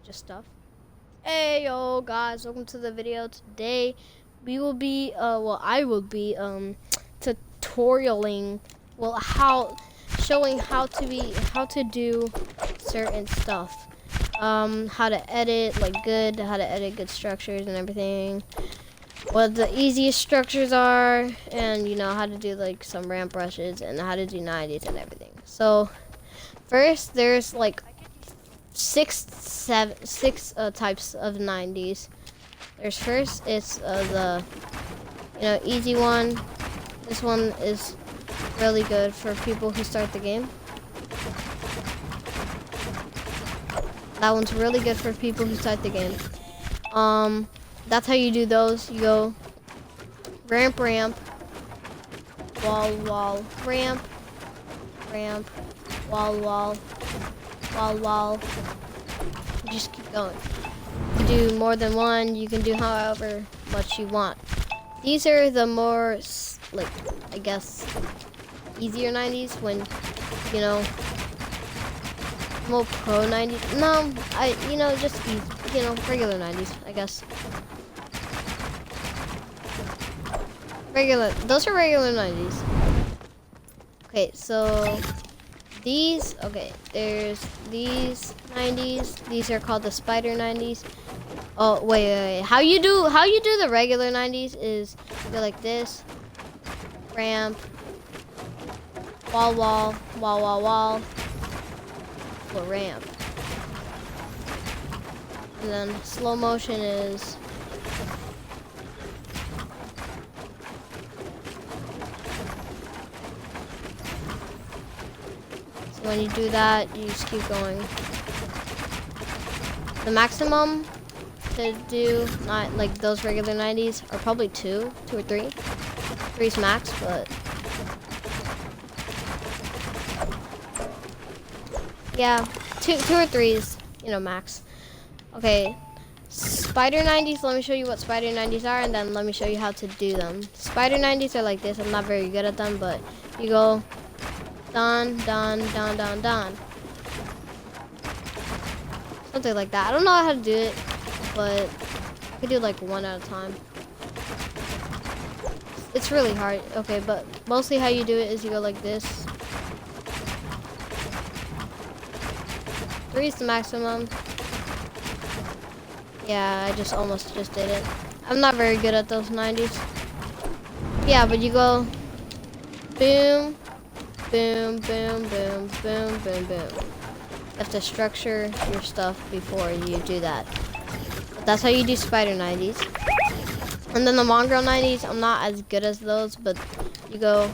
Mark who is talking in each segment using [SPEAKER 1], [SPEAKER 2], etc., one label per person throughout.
[SPEAKER 1] just stuff. Hey yo guys, welcome to the video. Today we will be I will be tutorialing how showing how to do certain stuff. How to edit how to edit good structures and everything. What the easiest structures are, and you know how to do like some ramp brushes and how to do 90s and everything. So first there's like six types of 90s. There's first it's the easy one. This one is really good for people who start the game. That one's really good for people who start the game. That's how you do those. You go ramp, wall, ramp, wall. You just keep going. You can do more than one. You can do however much you want. These are the more, like, I guess, easier 90s when, you know, more pro 90s. No, just easy, regular 90s, I guess. Those are regular 90s. Okay, so there's these 90s. These are called the spider 90s. Oh, wait. How you do the regular 90s is go like this. Ramp. Wall. Or ramp. And then slow motion is when you do that, you just keep going. The maximum to do, not like those regular 90s, are probably two or three. Three's max, but yeah, two or threes, max. Okay, spider 90s. Let me show you what spider 90s are, and then let me show you how to do them. Spider 90s are like this. I'm not very good at them, but you go done. Something like that. I don't know how to do it, but I could do like one at a time. It's really hard. Okay, but mostly how you do it is you go like this. 3 is the maximum. Yeah, I just almost just did it. I'm not very good at those 90s. Yeah, but you go boom. You have to structure your stuff before you do that. But that's how you do spider 90s. And then the mongrel 90s, I'm not as good as those, but you go.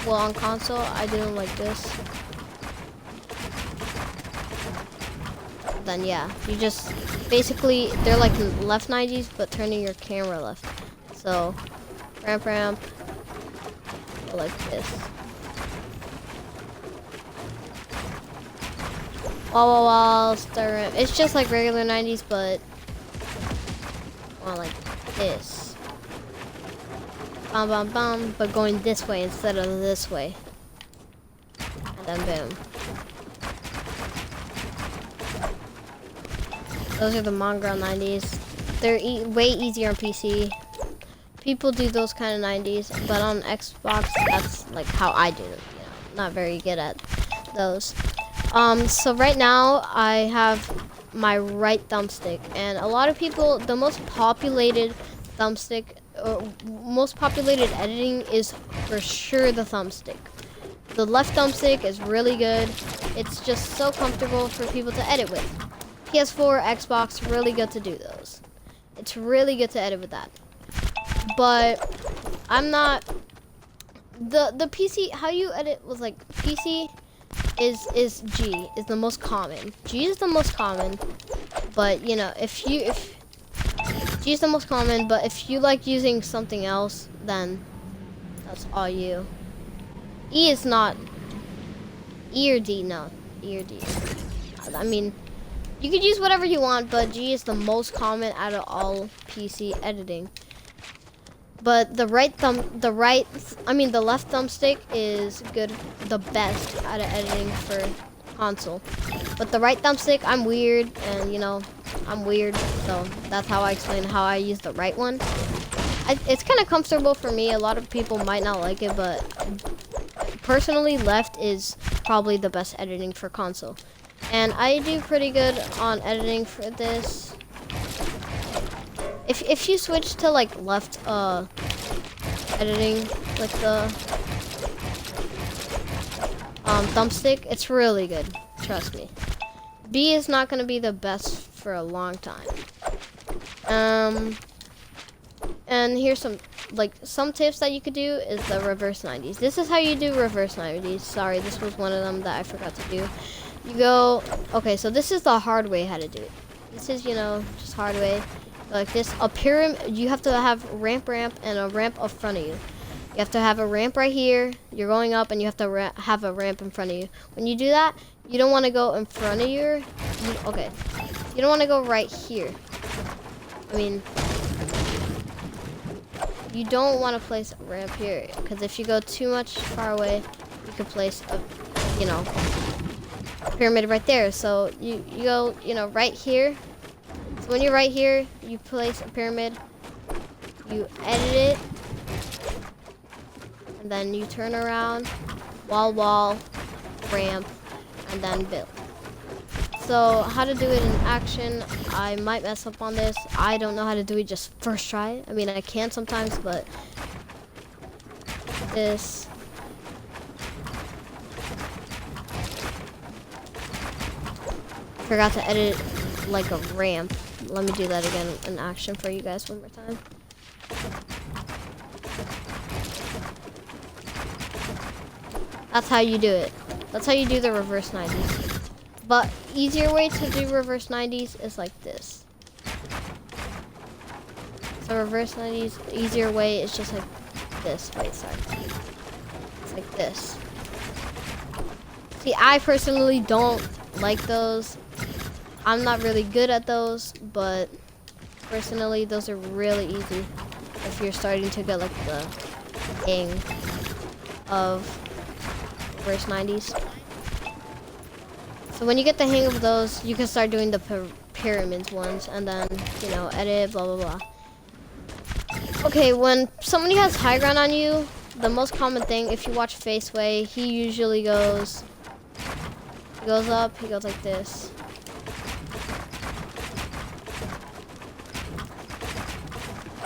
[SPEAKER 1] Well, on console, I do them like this. Then yeah, you just basically they're like left 90s, but turning your camera left. So ramp, like this. Wall, star ramp. It's just like regular 90s, but like this. Bam, but going this way instead of this way. And then boom. Those are the mongrel 90s. They're way easier on PC. People do those kind of 90s, but on Xbox, that's like how I do it. Not very good at those. So right now I have my right thumbstick, and a lot of people, the most populated thumbstick, most populated editing is for sure the thumbstick. The left thumbstick is really good. It's just so comfortable for people to edit with. PS4, Xbox, really good to do those. It's really good to edit with that. But I'm not the PC. How you edit with like PC is G is the most common. G is the most common, but if G is the most common. But if you like using something else, then that's all you. E is not E or D. No, E or D. I mean, you could use whatever you want, but G is the most common out of all PC editing. But the left thumbstick is good, the best out of editing for console. But the right thumbstick, I'm weird, and you know, I'm weird, so that's how I explain how I use the right one. It's kind of comfortable for me. A lot of people might not like it, but personally, left is probably the best editing for console. And I do pretty good on editing for this. If you switch to like left editing, like the thumbstick, it's really good. Trust me. B is not gonna be the best for a long time. And here's some tips that you could do is the reverse 90s. This is how you do reverse 90s. Sorry, this was one of them that I forgot to do. You go, okay, so this is the hard way how to do it. This is, you know, just hard way. Like this, a pyramid, you have to have ramp, and a ramp up front of you. You have to have a ramp right here. You're going up, and you have to have a ramp in front of you. When you do that, you don't want to go in front of you don't want to go right here. I mean, you don't want to place a ramp here, because if you go too much far away, you could place a, you know, pyramid right there. So you go, you know, right here. So when you're right here, you place a pyramid, you edit it, and then you turn around, wall, ramp, and then build. So how to do it in action, I might mess up on this. I don't know how to do it just first try. I mean, I can sometimes, but this. Forgot to edit like a ramp. Let me do that again in action for you guys one more time. That's how you do it. That's how you do the reverse 90s. But easier way to do reverse 90s is like this. So reverse 90s, the easier way is just like this. Wait, sorry. It's like this. See, I personally don't like those. I'm not really good at those, but personally, those are really easy if you're starting to get like the hang of reverse 90s. So when you get the hang of those, you can start doing the pyramids ones, and then, you know, edit, blah, blah, blah. Okay, when somebody has high ground on you, the most common thing, if you watch Faceway, he usually goes up, he goes like this.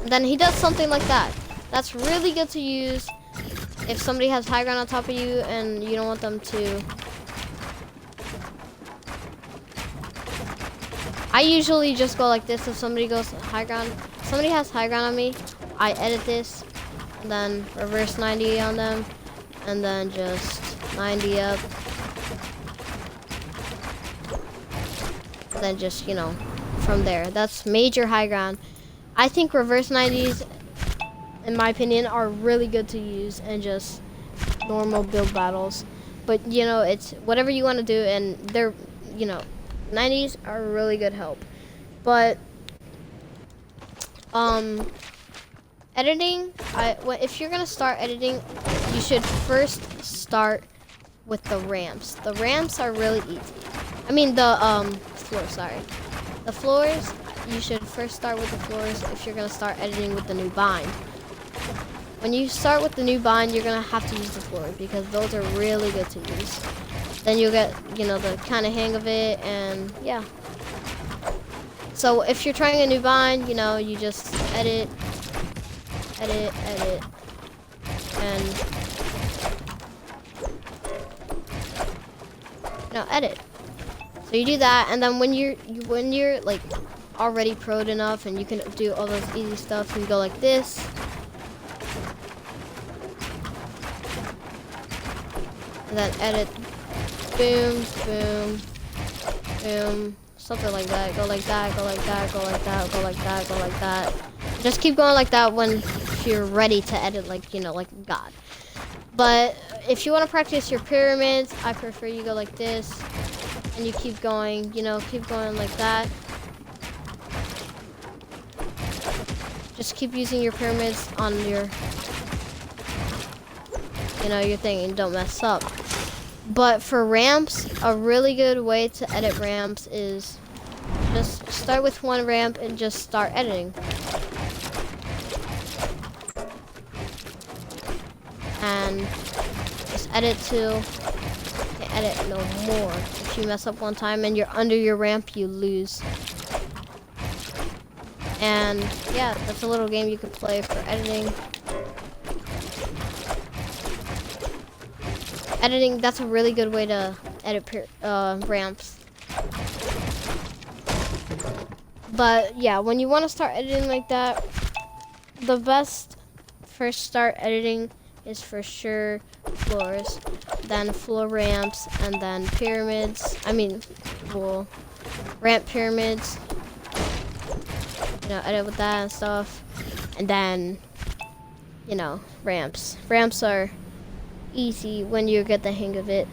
[SPEAKER 1] And then he does something like that. That's really good to use if somebody has high ground on top of you and you don't want them to. I usually just go like this if somebody goes high ground. If somebody has high ground on me, I edit this, and then reverse 90 on them, and then just 90 up. And then just, you know, from there. That's major high ground. I think reverse 90s, in my opinion, are really good to use and just normal build battles. But, you know, it's whatever you want to do, and they're, you know, 90s are a really good help. But editing, if you're gonna start editing, you should first start with the ramps. The ramps are really easy. I mean the floors, sorry. The floors, you should first start with the floors if you're gonna start editing with the new bind. When you start with the new bind, you're gonna have to use the floors because those are really good to use. Then you'll get, you know, the kind of hang of it, and yeah. So if you're trying a new bind, you know, you just edit, and no, edit. So you do that, and then when you're like already pro'd enough and you can do all those easy stuff, you go like this. And then edit. Boom, boom, boom, something like that. Go like that, go like that, go like that, go like that, go like that. Just keep going like that when you're ready to edit, like, you know, like God. But if you want to practice your pyramids, I prefer you go like this, and you keep going, you know, keep going like that. Just keep using your pyramids on your, you know, your thing, and don't mess up. But for ramps, a really good way to edit ramps is just start with one ramp and just start editing. And just edit till you can't edit no more. If you mess up one time and you're under your ramp, you lose. And yeah, that's a little game you can play for editing. Editing, that's a really good way to edit ramps. But yeah, when you want to start editing like that, the best first start editing is for sure floors, then floor ramps, and then pyramids. Well, ramp pyramids. You know, edit with that and stuff. And then, you know, ramps. Ramps are easy when you get the hang of it.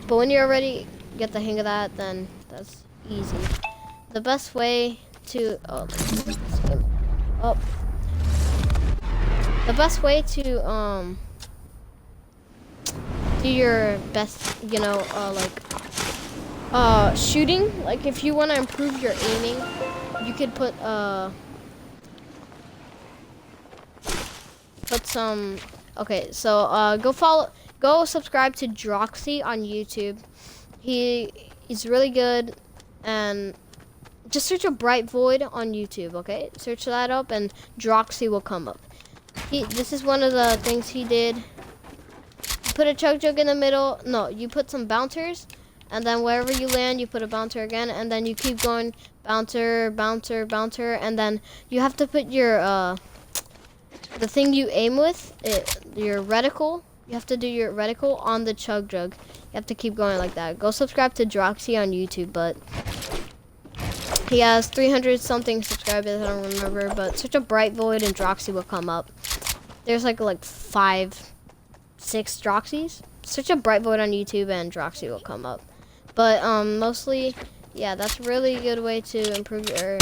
[SPEAKER 1] But when you already get the hang of that, then that's easy. The best way to, the best way to, do your best, you know, shooting, like if you want to improve your aiming, you could put some, okay, so go subscribe to Droxy on YouTube. He's really good, and just search a Bright Void on YouTube, okay? Search that up and Droxy will come up. This is one of the things he did. You put a chug jug in the middle. No, you put some bouncers, and then wherever you land, you put a bouncer again, and then you keep going bouncer, bouncer, bouncer, and then you have to put your the thing you aim with, your reticle. You have to do your reticle on the chug jug. You have to keep going like that. Go subscribe to Droxy on YouTube, but he has 300 something subscribers, I don't remember, but search a Bright Void and Droxy will come up. There's like 5, 6 Droxys. Search a Bright Void on YouTube and Droxy will come up. But mostly, yeah, that's a really good way to improve your aim.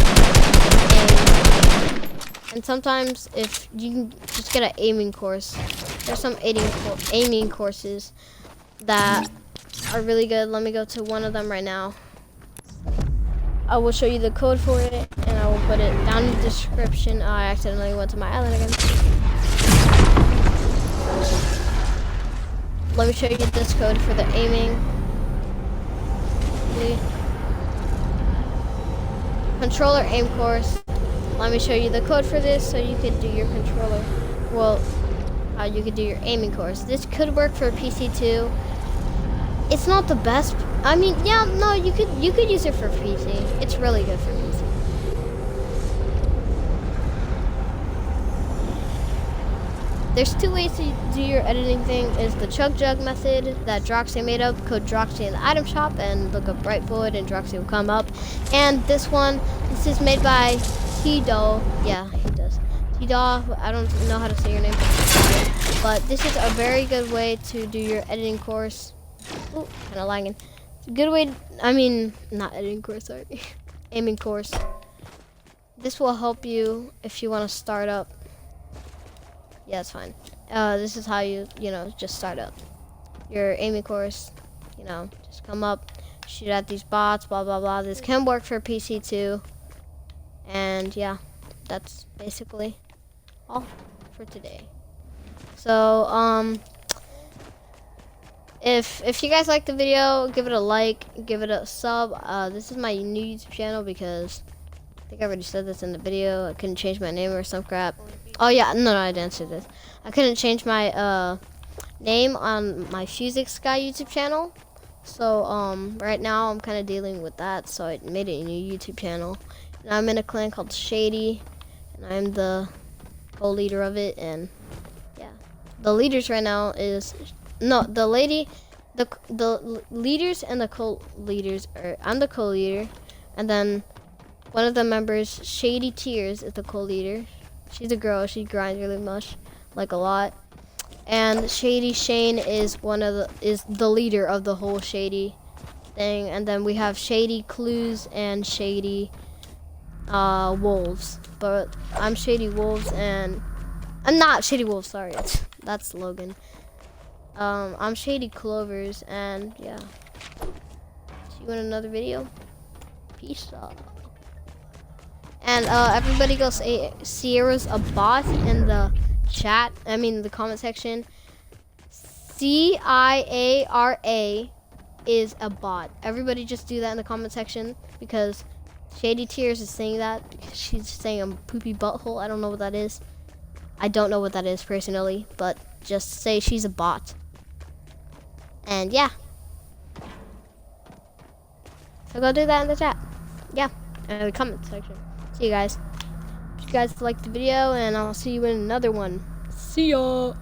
[SPEAKER 1] And sometimes if you can just get an aiming course, there's some aiming courses that are really good. Let me go to one of them right now. I will show you the code for it, and I will put it down in the description. I accidentally went to my island again. Let me show you this code for the aiming. Controller aim course. Let me show you the code for this so you could do your controller. Well, how you could do your aiming course. This could work for PC too. It's not the best. I mean, yeah, no, you could use it for PC. It's really good for PC. There's 2 ways to do your editing thing. Is the chug jug method that Droxy made up. Code Droxy in the item shop and look up Bright Void and Droxy will come up. And this one, this is made by T-Doll. Yeah, he does. T-Doll, I don't know how to say your name, but this is a very good way to do your editing course. Ooh, kind of lagging. Good way, not editing course, sorry. Aiming course. This will help you if you want to start up. Yeah, it's fine. This is how you just start up your aiming course. Just come up, shoot at these bots, blah, blah, blah. This can work for PC too. And yeah, that's basically all for today. So, if you guys like the video, give it a like, give it a sub. This is my new YouTube channel because I think I already said this in the video. I couldn't change my name or some crap. Oh yeah, no, I didn't say this. I couldn't change my name on my Fusic Sky YouTube channel. So right now I'm kind of dealing with that. So I made a new YouTube channel. And I'm in a clan called Shady, and I'm the co-leader of it. And yeah, the leaders right now is. No, the leaders and the co-leaders are, I'm the co-leader, and then one of the members, Shady Tears, is the co-leader. She's a girl, she grinds really much, like a lot. And Shady Shane is the leader of the whole Shady thing, and then we have Shady Clues and Shady Wolves. But I'm Shady Wolves, and I'm not Shady Wolves, sorry, that's Logan. I'm Shady Clovers, and yeah. See you in another video. Peace out. And everybody go say Sierra's a bot in the chat. I mean the comment section. CIARA is a bot. Everybody just do that in the comment section because Shady Tears is saying that because she's saying a poopy butthole. I don't know what that is. I don't know what that is personally, but just say she's a bot. And yeah. So go do that in the chat. Yeah, in the comment section. See you guys. If you guys liked the video, and I'll see you in another one. See ya.